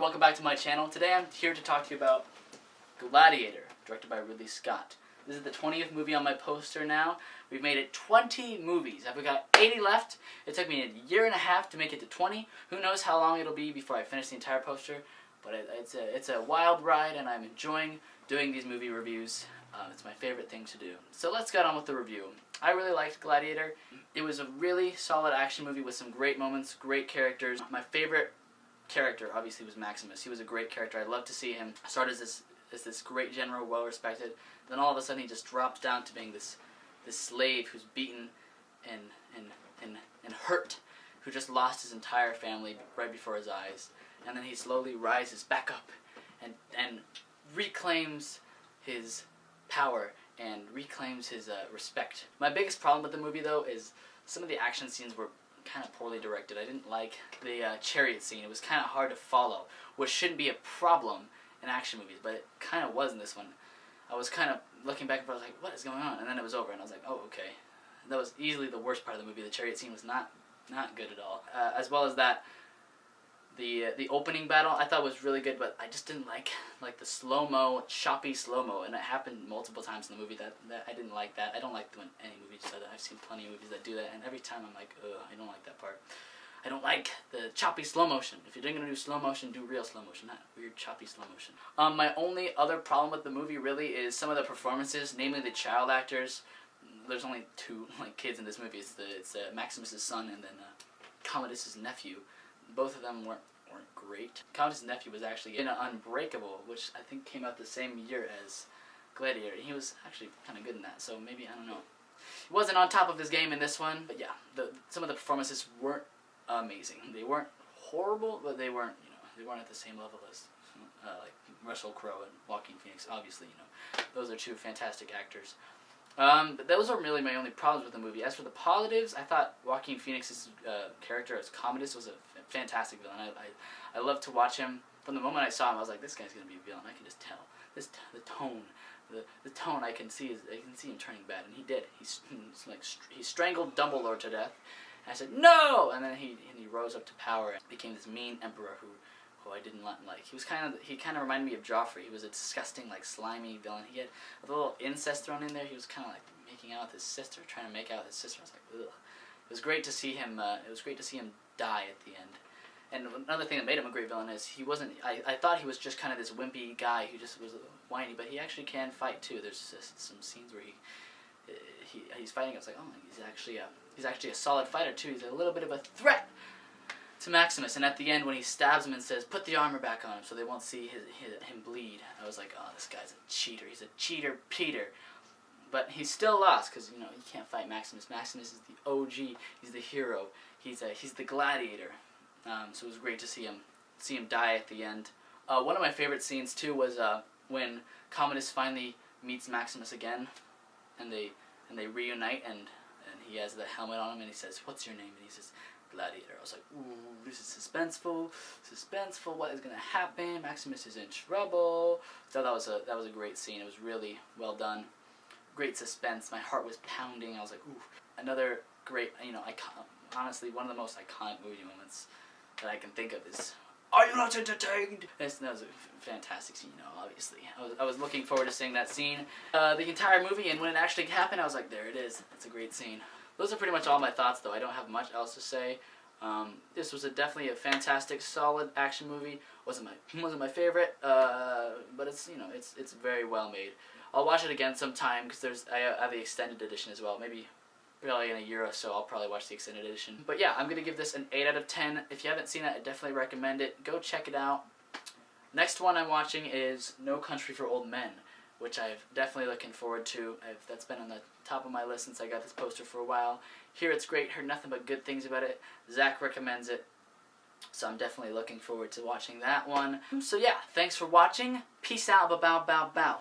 welcome back to my channel. Today I'm here to talk to you about Gladiator, directed by Ridley Scott. This is the 20th movie on my poster now. We've made it 20 movies. I've got 80 left. It took me a year and a half to make it to 20. Who knows how long it'll be before I finish the entire poster, but it's a wild ride and I'm enjoying doing these movie reviews. It's my favorite thing to do. So let's get on with the review. I really liked Gladiator. It was a really solid action movie with some great moments, great characters. My favorite character obviously was Maximus. He was a great character. I'd love to see him start as this great general, well respected. Then all of a sudden he just drops down to being this slave who's beaten and hurt, who just lost his entire family right before his eyes. And then he slowly rises back up and reclaims his power and reclaims his respect. My biggest problem with the movie, though, is some of the action scenes were kind of poorly directed. I didn't like the chariot scene. It was kind of hard to follow, which shouldn't be a problem in action movies, but it kind of was in this one. I was kind of looking back and I was like, what is going on? And then it was over, and I was like, oh, okay. That was easily the worst part of the movie. The chariot scene was not good at all. As well as that, the opening battle I thought was really good, but I just didn't like the slow-mo, choppy slow-mo, and it happened multiple times in the movie that I didn't like that. I don't like when any movie does that. I've seen plenty of movies that do that, and every time I'm like, ugh, I don't like that part. I don't like the choppy slow motion. If you're going to do slow motion, do real slow motion, not weird choppy slow motion. My only other problem with the movie really is some of the performances, namely the child actors. There's only two kids in this movie. It's Maximus' son and then Commodus's nephew. Both of them weren't great. Commodus's nephew was actually in Unbreakable, which I think came out the same year as Gladiator. He was actually kind of good in that, so maybe, I don't know. He wasn't on top of his game in this one, but yeah, some of the performances weren't amazing. They weren't horrible, but they weren't at the same level as like Russell Crowe and Joaquin Phoenix. Obviously, those are two fantastic actors. But those are really my only problems with the movie. As for the positives, I thought Joaquin Phoenix's character as Commodus was a fantastic villain. I loved to watch him. From the moment I saw him, I was like, this guy's gonna be a villain. I can just tell. The tone I can see him turning bad, and he did. He strangled Dumbledore to death. And I said no, and then he rose up to power and became this mean emperor who I didn't like. He kind of reminded me of Joffrey. He was a disgusting, slimy villain. He had a little incest thrown in there. He was kind of making out with his sister, trying to make out with his sister. I was like, ugh. It was great to see him. It was great to see him die at the end. And another thing that made him a great villain is he wasn't. I thought he was just kind of this wimpy guy who just was whiny, but he actually can fight too. There's just some scenes where he's fighting. I was like, oh, he's actually a solid fighter too. He's a little bit of a threat to Maximus, and at the end when he stabs him and says, put the armor back on him so they won't see him bleed, I was like, oh, this guy's a cheater. He's a cheater Peter. But he still lost because, he can't fight Maximus. Maximus is the OG. He's the hero. He's the gladiator. So it was great to see him die at the end. One of my favorite scenes too was when Commodus finally meets Maximus again, and they reunite, and he has the helmet on him, and he says, what's your name? And he says, Gladiator. I was like, ooh, this is suspenseful, what is going to happen? Maximus is in trouble. So that was a great scene. It was really well done. Great suspense. My heart was pounding. I was like, ooh. Another great, honestly, one of the most iconic movie moments that I can think of is, are you not entertained? That was a fantastic scene, obviously. I was looking forward to seeing that scene the entire movie, and when it actually happened, I was like, there it is. It's a great scene. Those are pretty much all my thoughts, though. I don't have much else to say. This was definitely a fantastic, solid action movie. Wasn't my favorite, but it's very well made. I'll watch it again sometime because I have the extended edition as well. Maybe probably in a year or so I'll probably watch the extended edition. But yeah, I'm gonna give this an 8 out of 10. If you haven't seen it, I definitely recommend it. Go check it out. Next one I'm watching is No Country for Old Men, which I'm definitely looking forward to. That's been on the top of my list since I got this poster for a while. Hear it's great, heard nothing but good things about it. Zach recommends it, so I'm definitely looking forward to watching that one. So yeah, thanks for watching. Peace out, bow, bow, bow.